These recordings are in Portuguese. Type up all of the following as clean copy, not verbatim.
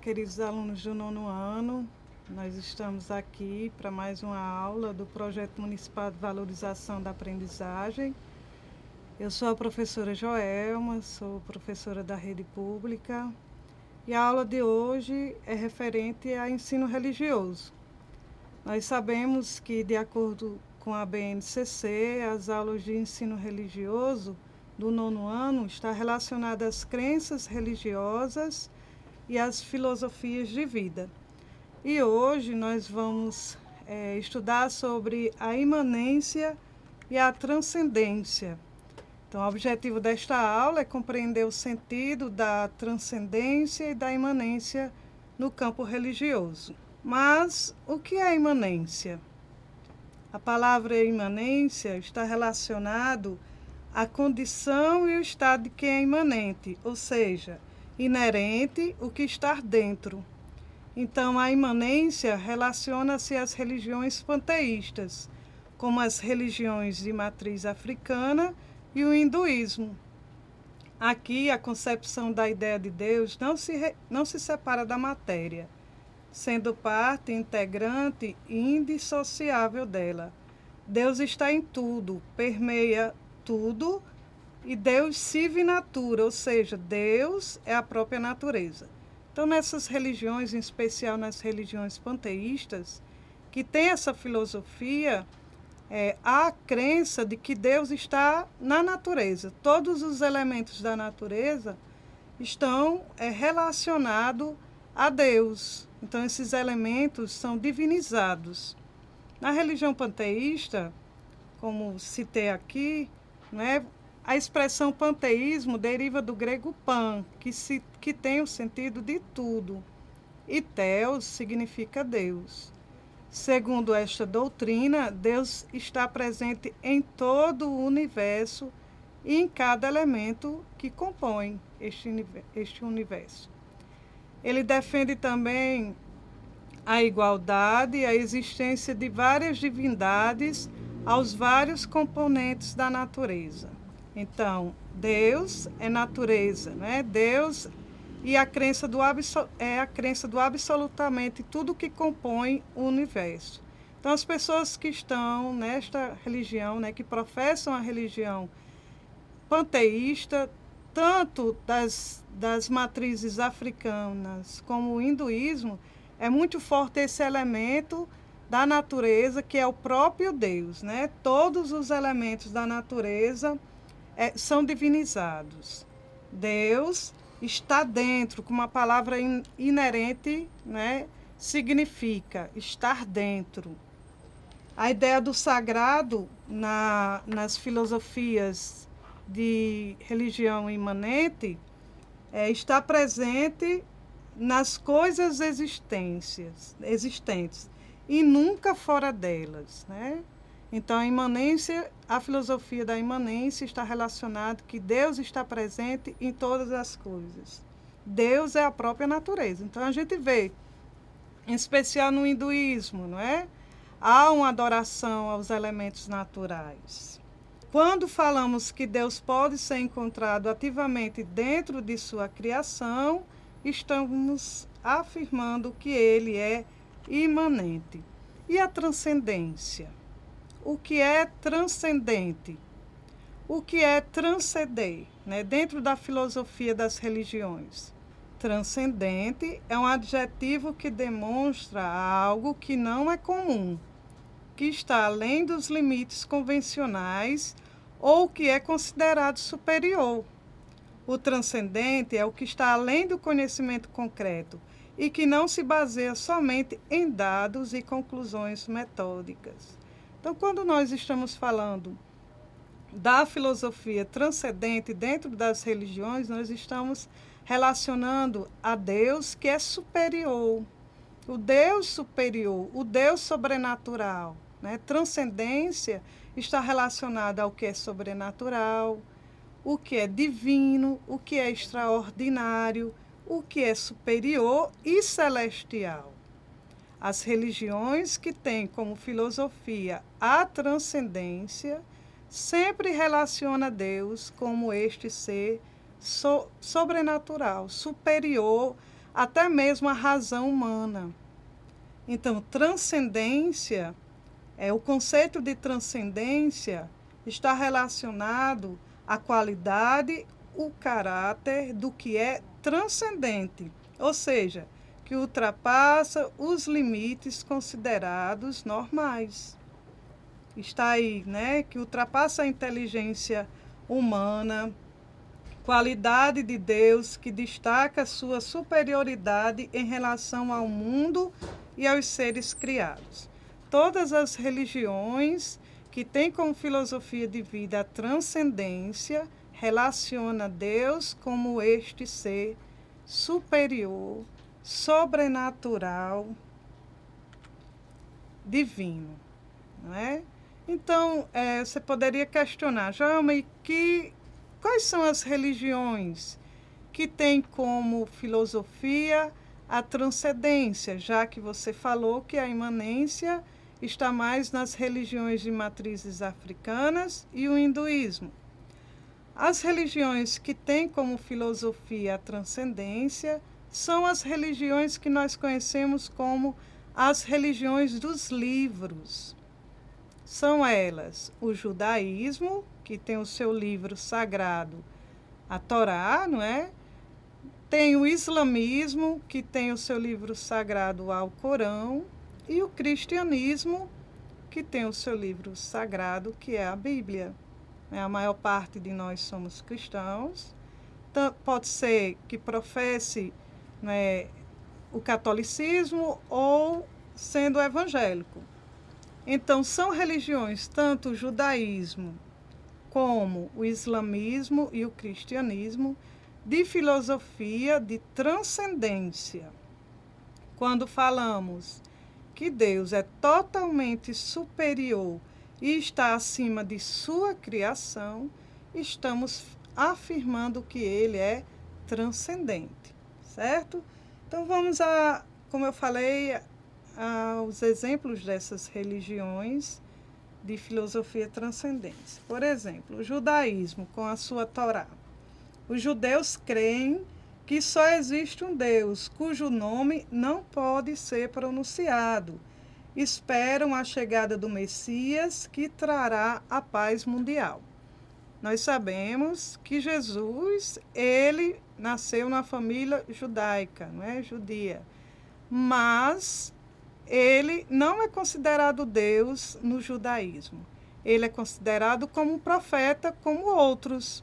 queridos alunos do 9º ano. Nós estamos aqui para mais uma aula do Projeto Municipal de Valorização da Aprendizagem. Eu sou a professora Joelma, sou professora da rede pública e a aula de hoje é referente a ensino religioso. Nós sabemos que, de acordo com a BNCC, as aulas de ensino religioso do 9º ano estão relacionadas às crenças religiosas e às filosofias de vida. E hoje nós vamos estudar sobre a imanência e a transcendência. Então, o objetivo desta aula é compreender o sentido da transcendência e da imanência no campo religioso. Mas o que é imanência? A palavra imanência está relacionado à condição e o estado de quem é imanente, ou seja, inerente, o que está dentro. Então, a imanência relaciona-se às religiões panteístas, como as religiões de matriz africana e o hinduísmo. Aqui, a concepção da ideia de Deus não se separa da matéria, sendo parte integrante e indissociável dela. Deus está em tudo, permeia tudo, e Deus sive natura, ou seja, Deus é a própria natureza. Então, nessas religiões, em especial nas religiões panteístas, que tem essa filosofia, há a crença de que Deus está na natureza. Todos os elementos da natureza estão relacionados a Deus. Então, esses elementos são divinizados. Na religião panteísta, como citei aqui, a expressão panteísmo deriva do grego pan, que tem o sentido de tudo, e theos significa Deus. Segundo esta doutrina, Deus está presente em todo o universo e em cada elemento que compõe este universo. Ele defende também a igualdade e a existência de várias divindades aos vários componentes da natureza. Então, Deus é natureza, Deus e a crença é a crença do absolutamente tudo que compõe o universo. Então, as pessoas que estão nesta religião, que professam a religião panteísta, tanto das matrizes africanas como o hinduísmo, é muito forte esse elemento da natureza, que é o próprio Deus. Todos os elementos da natureza são divinizados. Deus está dentro, como a palavra inerente significa estar dentro. A ideia do sagrado nas filosofias de religião imanente está presente nas coisas existentes e nunca fora delas. Então, a filosofia da imanência está relacionada que Deus está presente em todas as coisas. Deus é a própria natureza. Então, a gente vê, em especial no hinduísmo, há uma adoração aos elementos naturais. Quando falamos que Deus pode ser encontrado ativamente dentro de sua criação, estamos afirmando que ele é imanente. E a transcendência? O que é transcendente? O que é transcender, dentro da filosofia das religiões? Transcendente é um adjetivo que demonstra algo que não é comum, que está além dos limites convencionais ou que é considerado superior. O transcendente é o que está além do conhecimento concreto e que não se baseia somente em dados e conclusões metódicas. Então, quando nós estamos falando da filosofia transcendente dentro das religiões, nós estamos relacionando a Deus, que é superior, o Deus superior, o Deus sobrenatural. Transcendência está relacionada ao que é sobrenatural, o que é divino, o que é extraordinário, o que é superior e celestial. As religiões que têm como filosofia a transcendência sempre relaciona Deus como este ser sobrenatural, superior até mesmo a razão humana. Então, transcendência, o conceito de transcendência está relacionado à qualidade, o caráter do que é transcendente, ou seja, que ultrapassa os limites considerados normais. Está aí, né, que ultrapassa a inteligência humana, qualidade de Deus que destaca sua superioridade em relação ao mundo e aos seres criados. Todas as religiões que têm como filosofia de vida a transcendência relaciona Deus como este ser superior, sobrenatural, divino, não é? Então, você poderia questionar, Joelma, quais são as religiões que têm como filosofia a transcendência, já que você falou que a imanência está mais nas religiões de matrizes africanas e o hinduísmo. As religiões que têm como filosofia a transcendência são as religiões que nós conhecemos como as religiões dos livros. São elas o judaísmo, que tem o seu livro sagrado, a Torá, não é? Tem o islamismo, que tem o seu livro sagrado, o Alcorão, e o cristianismo, que tem o seu livro sagrado, que é a Bíblia. A maior parte de nós somos cristãos. Pode ser que professe, né, o catolicismo ou sendo evangélico. Então, são religiões, tanto o judaísmo como o islamismo e o cristianismo, de filosofia de transcendência. Quando falamos que Deus é totalmente superior e está acima de sua criação, estamos afirmando que ele é transcendente, certo? Então vamos como eu falei, aos exemplos dessas religiões de filosofia transcendente. Por exemplo, o judaísmo com a sua Torá. Os judeus creem que só existe um Deus, cujo nome não pode ser pronunciado. Esperam a chegada do Messias, que trará a paz mundial. Nós sabemos que Jesus, ele nasceu na família judaica, não é? Judia. Mas ele não é considerado Deus no judaísmo. Ele é considerado como um profeta, como outros,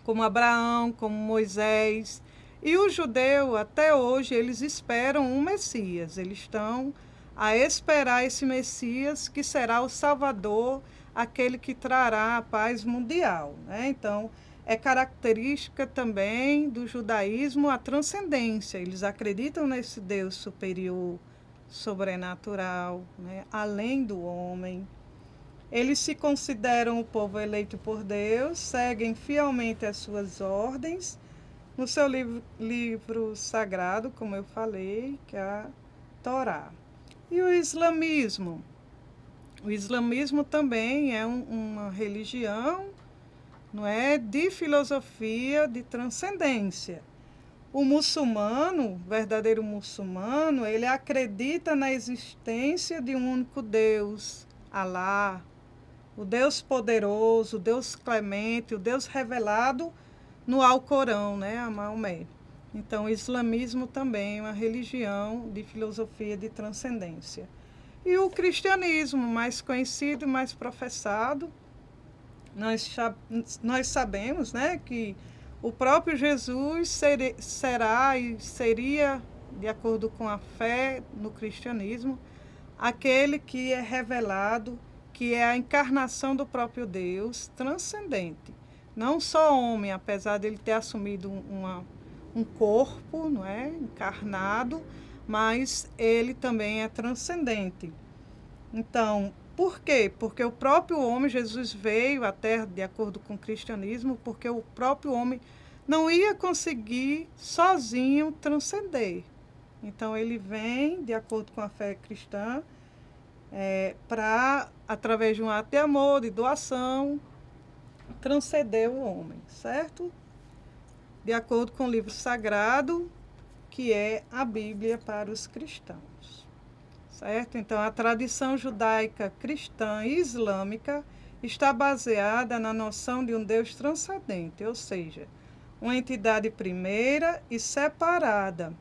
como Abraão, como Moisés. E o judeu, até hoje, eles esperam um Messias. Eles estão a esperar esse Messias, que será o Salvador, aquele que trará a paz mundial, né? Então, é característica também do judaísmo a transcendência. Eles acreditam nesse Deus superior, sobrenatural, né? Além do homem. Eles se consideram o povo eleito por Deus, seguem fielmente as suas ordens, no seu livro sagrado, como eu falei, que é a Torá. E o islamismo? O islamismo também é uma religião, não é, de filosofia de transcendência. O muçulmano, o verdadeiro muçulmano, ele acredita na existência de um único Deus, Alá, o Deus poderoso, o Deus clemente, o Deus revelado no Alcorão, né, a Maomé. Então, o islamismo também é uma religião de filosofia de transcendência. E o cristianismo, mais conhecido e mais professado, nós sabemos, né, que o próprio Jesus será e seria, de acordo com a fé no cristianismo, aquele que é revelado, que é a encarnação do próprio Deus, transcendente. Não só homem, apesar de ele ter assumido um corpo, não é, encarnado, mas ele também é transcendente. Então, por quê? Porque o próprio homem, Jesus veio à Terra, de acordo com o cristianismo, porque o próprio homem não ia conseguir sozinho transcender. Então, ele vem, de acordo com a fé cristã, para, através de um ato de amor, de doação, transcender o homem, certo? De acordo com o livro sagrado, que é a Bíblia para os cristãos. Certo? Então, a tradição judaica cristã e islâmica está baseada na noção de um Deus transcendente, ou seja, uma entidade primeira e separada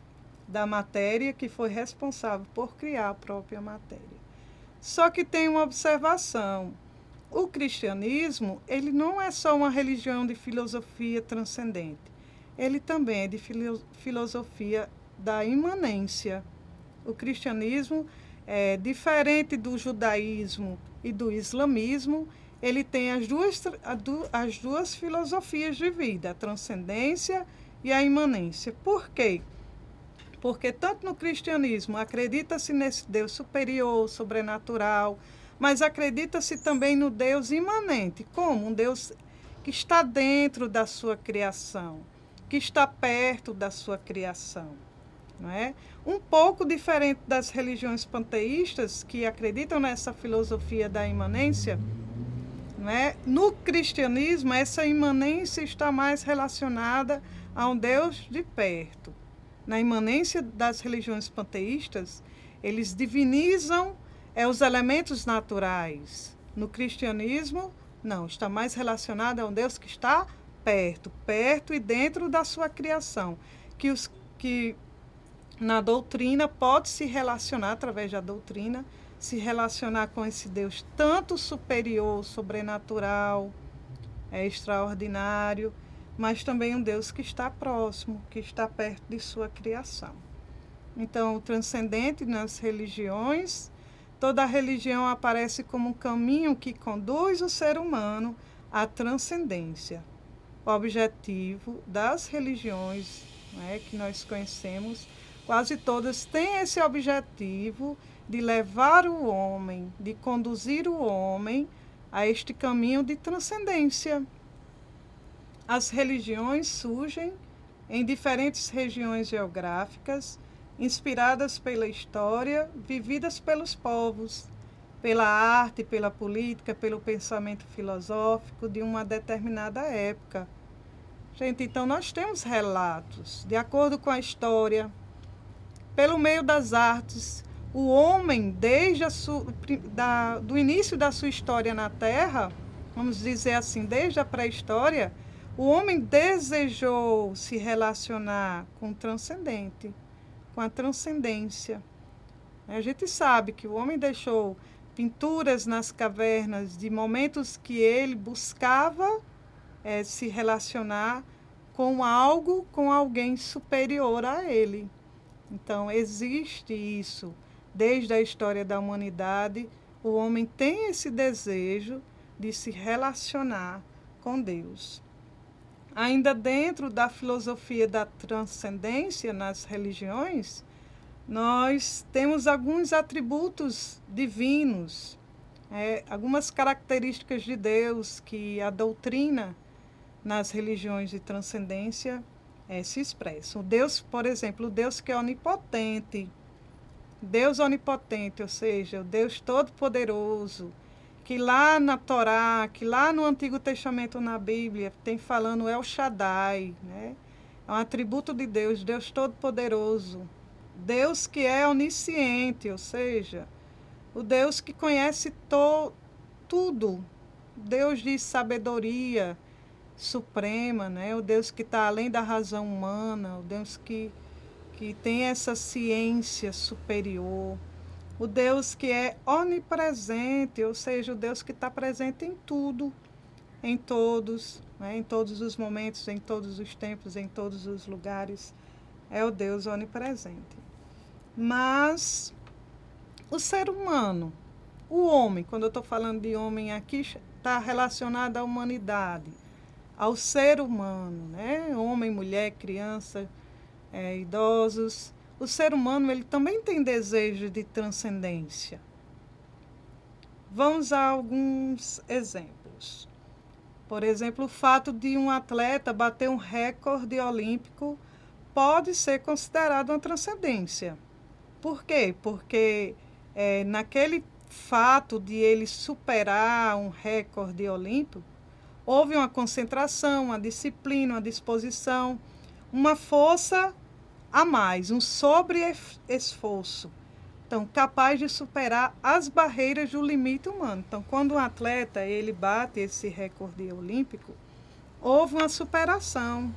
da matéria que foi responsável por criar a própria matéria. Só que tem uma observação. O cristianismo, ele não é só uma religião de filosofia transcendente. Ele também é de filosofia da imanência. O cristianismo é diferente do judaísmo e do islamismo. Ele tem as duas filosofias de vida, a transcendência e a imanência. Por quê? Porque tanto no cristianismo acredita-se nesse Deus superior, sobrenatural, mas acredita-se também no Deus imanente, como um Deus que está dentro da sua criação, que está perto da sua criação. Não é? Um pouco diferente das religiões panteístas, que acreditam nessa filosofia da imanência. Não é? No cristianismo, essa imanência está mais relacionada a um Deus de perto. Na imanência das religiões panteístas, eles divinizam os elementos naturais. No cristianismo, não, está mais relacionado a um Deus que está perto e dentro da sua criação, que na doutrina pode se relacionar, através da doutrina, se relacionar com esse Deus tanto superior, sobrenatural, extraordinário, mas também um Deus que está próximo, que está perto de sua criação. Então, o transcendente nas religiões, toda religião aparece como um caminho que conduz o ser humano à transcendência. O objetivo das religiões, que nós conhecemos, quase todas têm esse objetivo de levar o homem, de conduzir o homem a este caminho de transcendência. As religiões surgem em diferentes regiões geográficas, inspiradas pela história, vividas pelos povos, pela arte, pela política, pelo pensamento filosófico de uma determinada época. Gente, então nós temos relatos, de acordo com a história, pelo meio das artes, o homem, desde do início da sua história na Terra, vamos dizer assim, desde a pré-história, o homem desejou se relacionar com o transcendente, com a transcendência. A gente sabe que o homem deixou pinturas nas cavernas de momentos que ele buscava se relacionar com algo, com alguém superior a ele. Então, existe isso. Desde a história da humanidade, o homem tem esse desejo de se relacionar com Deus. Ainda dentro da filosofia da transcendência nas religiões, nós temos alguns atributos divinos, algumas características de Deus que a doutrina nas religiões de transcendência se expressa. O Deus, por exemplo, o Deus que é onipotente, Deus onipotente, ou seja, o Deus todo-poderoso, que lá na Torá, que lá no Antigo Testamento, na Bíblia, tem falando El Shaddai, né? É um atributo de Deus, Deus todo-poderoso. Deus que é onisciente, ou seja, o Deus que conhece tudo. Deus de sabedoria suprema, né? O Deus que está além da razão humana, o Deus que tem essa ciência superior. O Deus que é onipresente, ou seja, o Deus que está presente em tudo, em todos, em todos os momentos, em todos os tempos, em todos os lugares. É o Deus onipresente. Mas o ser humano, o homem, quando eu estou falando de homem aqui, está relacionado à humanidade, ao ser humano, né? Homem, mulher, criança, idosos. O ser humano, ele também tem desejo de transcendência. Vamos a alguns exemplos. Por exemplo, o fato de um atleta bater um recorde olímpico pode ser considerado uma transcendência. Por quê? Porque naquele fato de ele superar um recorde olímpico, houve uma concentração, uma disciplina, uma disposição, uma força a mais, um sobre-esforço. Então, capaz de superar as barreiras do limite humano. Então, quando um atleta ele bate esse recorde olímpico, houve uma superação,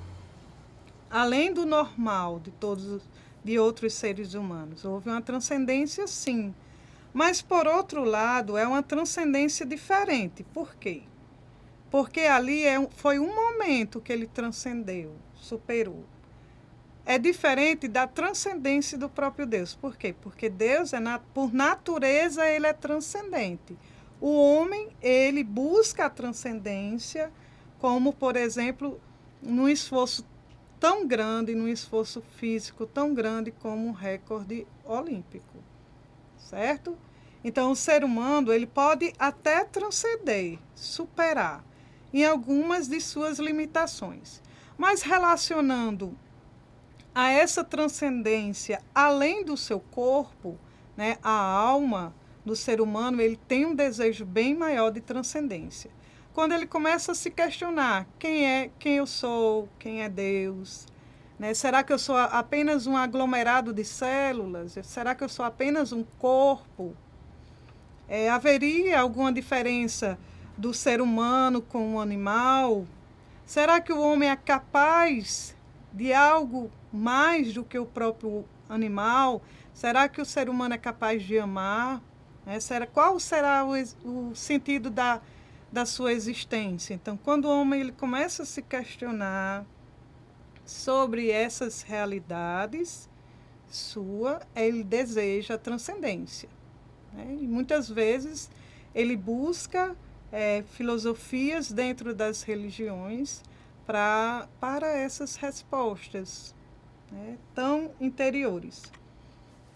além do normal de outros seres humanos. Houve uma transcendência, sim. Mas, por outro lado, é uma transcendência diferente. Por quê? Porque ali foi um momento que ele transcendeu, superou. É diferente da transcendência do próprio Deus. Por quê? Porque Deus, por natureza, ele é transcendente. O homem, ele busca a transcendência, como, por exemplo, num esforço tão grande, num esforço físico tão grande como um recorde olímpico. Certo? Então, o ser humano, ele pode até transcender, superar, em algumas de suas limitações. Mas relacionando a essa transcendência além do seu corpo, né, a alma do ser humano, ele tem um desejo bem maior de transcendência. Quando ele começa a se questionar quem eu sou, quem é Deus, né? Será que eu sou apenas um aglomerado de células? Será que eu sou apenas um corpo? Haveria alguma diferença do ser humano com o animal? Será que o homem é capaz de algo mais do que o próprio animal? Será que o ser humano é capaz de amar? Qual será o sentido da sua existência? Então, quando o homem ele começa a se questionar sobre essas realidades ele deseja a transcendência. E muitas vezes ele busca filosofias dentro das religiões para essas respostas, né, tão interiores,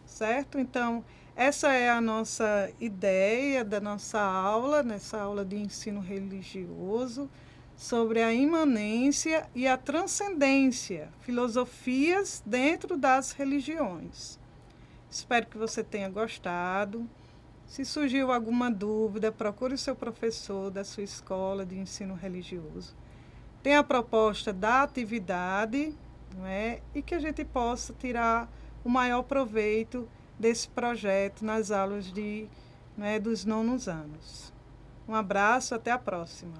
certo? Então, essa é a nossa ideia da nossa aula, nessa aula de ensino religioso, sobre a imanência e a transcendência, filosofias dentro das religiões. Espero que você tenha gostado. Se surgiu alguma dúvida, procure o seu professor da sua escola de ensino religioso. Tem a proposta da atividade, não é? E que a gente possa tirar o maior proveito desse projeto nas aulas dos 9º anos. Um abraço, até a próxima.